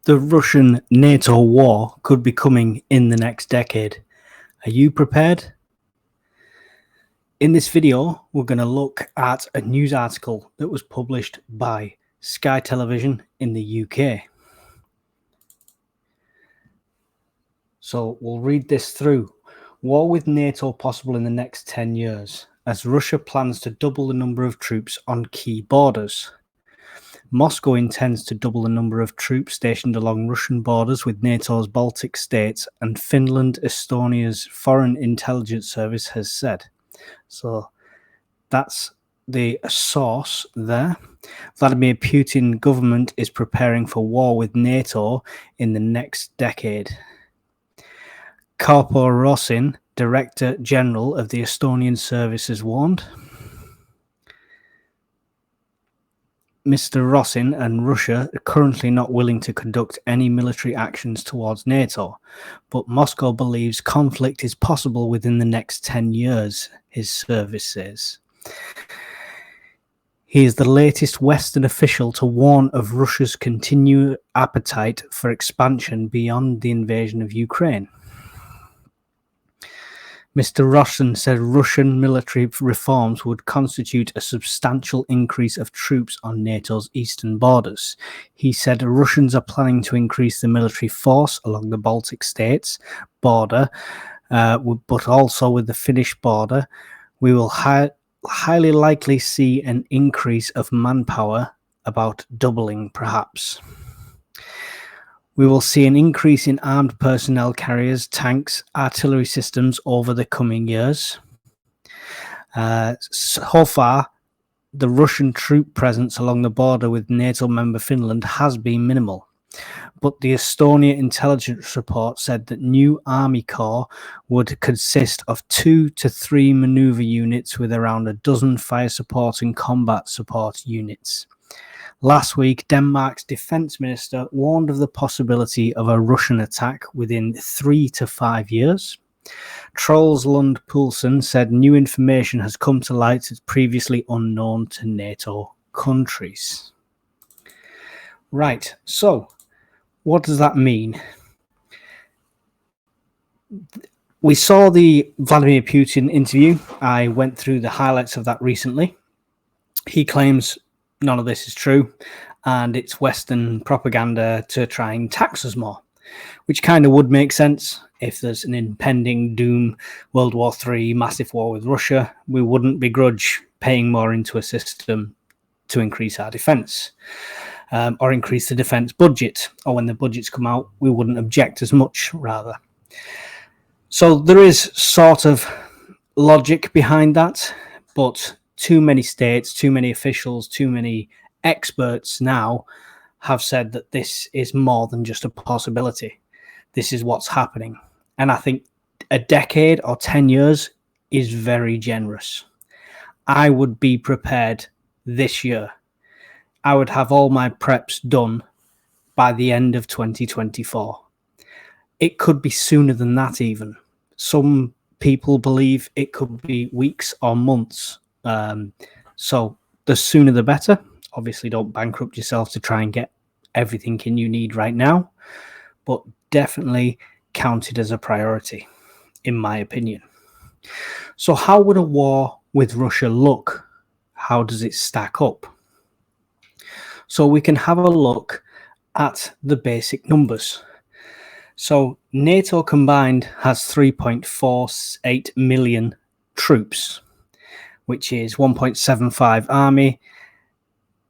The Russian-NATO war could be coming in the next decade. Are you prepared? In this video, we're going to look at a news article that was published by Sky Television in the UK. So we'll read this through. War with NATO possible in the next 10 years, as Russia plans to double the number of troops on key borders. Moscow intends to double the number of troops stationed along Russian borders with NATO's Baltic states, and Finland, Estonia's Foreign Intelligence Service has said. So that's the source there. Vladimir Putin government is preparing for war with NATO in the next decade. Karpo Rosin, Director General of the Estonian Service, has warned. Mr. Rosin and Russia are currently not willing to conduct any military actions towards NATO, but Moscow believes conflict is possible within the next 10 years, his service says. He is the latest Western official to warn of Russia's continued appetite for expansion beyond the invasion of Ukraine. Mr. Rosin said Russian military reforms would constitute a substantial increase of troops on NATO's eastern borders. He said Russians are planning to increase the military force along the Baltic states border, but also with the Finnish border. We will highly likely see an increase of manpower, about doubling perhaps. We will see an increase in armed personnel carriers, tanks, artillery systems over the coming years. So far, the Russian troop presence along the border with NATO member Finland has been minimal. But the Estonia intelligence report said that new army corps would consist of 2 to 3 maneuver units with around a dozen fire support and combat support units. Last week, Denmark's defense minister warned of the possibility of a Russian attack within 3 to 5 years. Troels Lund Poulsen said new information has come to light that's previously unknown to NATO countries. Right, so what does that mean? We saw the Vladimir Putin interview. I went through the highlights of that recently. He claims none of this is true, and it's Western propaganda to try and tax us more, which kind of would make sense. If there's an impending doom World War III, massive war with Russia, we wouldn't begrudge paying more into a system to increase our defence, or increase the defence budget, or when the budgets come out, we wouldn't object as much, rather. So there is sort of logic behind that, but too many states, too many officials, too many experts now have said that this is more than just a possibility. This is what's happening. And I think a decade or 10 years is very generous. I would be prepared this year. I would have all my preps done by the end of 2024. It could be sooner than that even. Some people believe it could be weeks or months. So the sooner the better. Obviously, don't bankrupt yourself to try and get everything you need right now, but definitely count it as a priority, in my opinion. So how would a war with Russia look? How does it stack up? So we can have a look at the basic numbers. So NATO combined has 3.48 million troops, which is 1.75 army,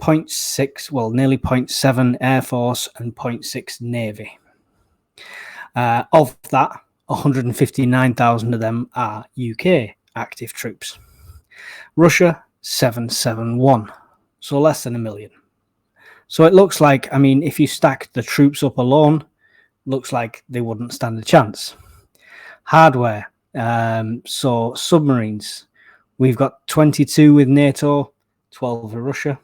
0.6, well, nearly 0.7 air force, and 0.6 navy. Of that, 159,000 of them are UK active troops. Russia, 771, so less than a million. So it looks like, I mean, if you stack the troops up alone, looks like they wouldn't stand a chance. Hardware, so submarines, we've got 22 with NATO, 12 with Russia.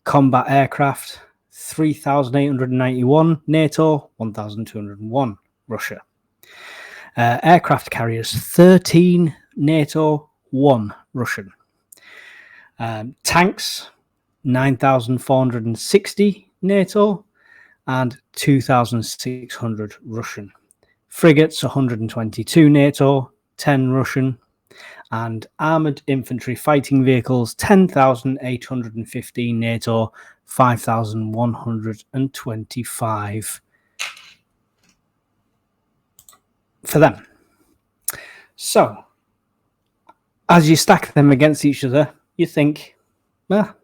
Combat aircraft, 3,891 NATO, 1,201 Russia. Aircraft carriers, 13 NATO, 1 Russian. Tanks, 9,460 NATO, and 2,600 Russian. Frigates, 122 NATO, 10 Russian, and armoured infantry fighting vehicles, 10,815 NATO, 5,125 for them. So, as you stack them against each other, you think, well,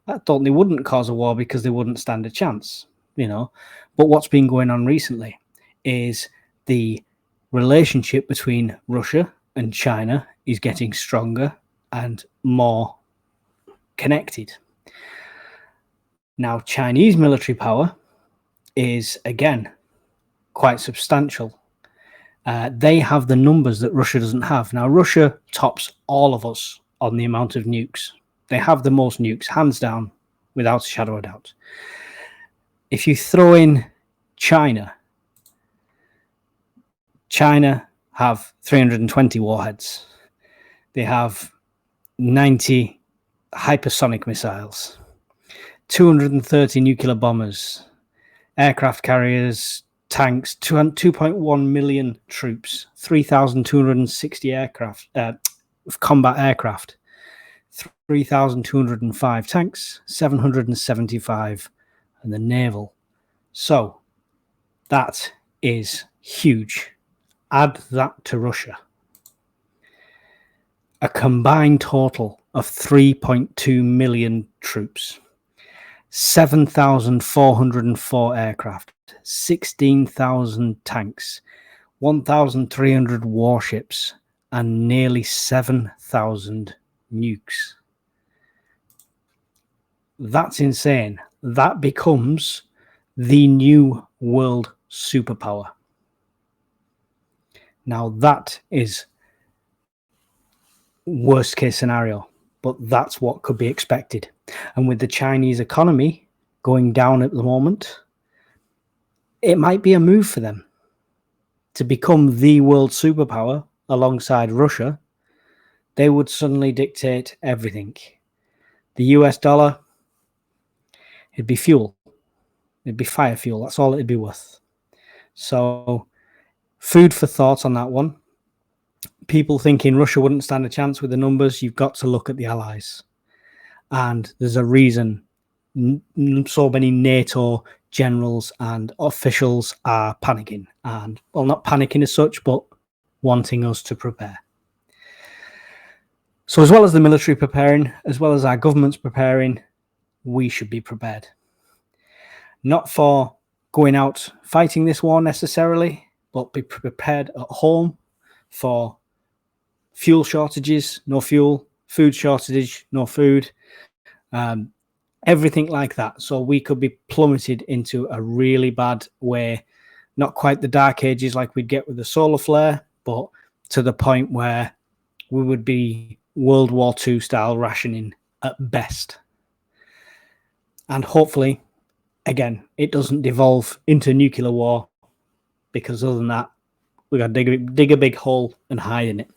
I thought they wouldn't cause a war because they wouldn't stand a chance, But what's been going on recently is the relationship between Russia and China is getting stronger and more connected. Now, Chinese military power is, again, quite substantial. They have the numbers that Russia doesn't have. Now, Russia tops all of us on the amount of nukes. They have the most nukes, hands down, without a shadow of a doubt. If you throw in China have 320 warheads. They have 90 hypersonic missiles, 230 nuclear bombers, aircraft carriers, tanks, 2.1 million troops, 3,260 aircraft, combat aircraft, 3,205 tanks, 775 and the naval. So that is huge. Add that to Russia. A combined total of 3.2 million troops, 7,404 aircraft, 16,000 tanks, 1,300 warships, and nearly 7,000 nukes. That's insane. That becomes the new world superpower. Now that is worst case scenario, but that's what could be expected. And with the Chinese economy going down at the moment, it might be a move for them to become the world superpower alongside Russia. They would suddenly dictate everything. The US dollar, it'd be fuel. It'd be fire fuel. That's all it'd be worth. So food for thought on that one. People thinking Russia wouldn't stand a chance with the numbers, you've got to look at the allies. And there's a reason so many NATO generals and officials are panicking. And, well, not panicking as such, but wanting us to prepare. So as well as the military preparing, as well as our governments preparing, we should be prepared. Not for going out fighting this war necessarily, but be prepared at home for fuel shortages, no fuel, food shortage, no food, everything like that. So we could be plummeted into a really bad way, not quite the dark ages like we'd get with the solar flare, but to the point where we would be World War II style rationing at best. And hopefully, again, it doesn't devolve into nuclear war, because other than that, we got to dig a big hole and hide in it.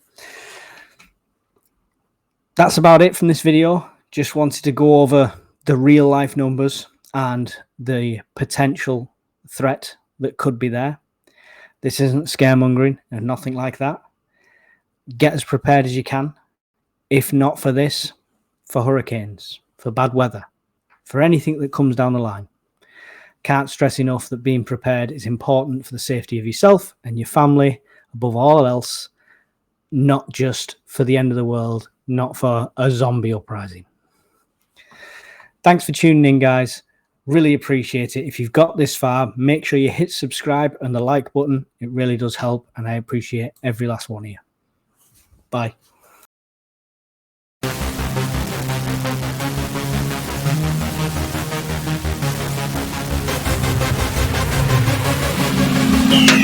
That's about it from this video. Just wanted to go over the real life numbers and the potential threat that could be there. This isn't scaremongering and nothing like that. Get as prepared as you can. If not for this, for hurricanes, for bad weather, for anything that comes down the line. Can't stress enough that being prepared is important for the safety of yourself and your family, above all else, not just for the end of the world, not for a zombie uprising. Thanks for tuning in, guys. Really appreciate it. If you've got this far, make sure you hit subscribe and the like button. It really does help, and I appreciate every last one of you. Bye. Yeah.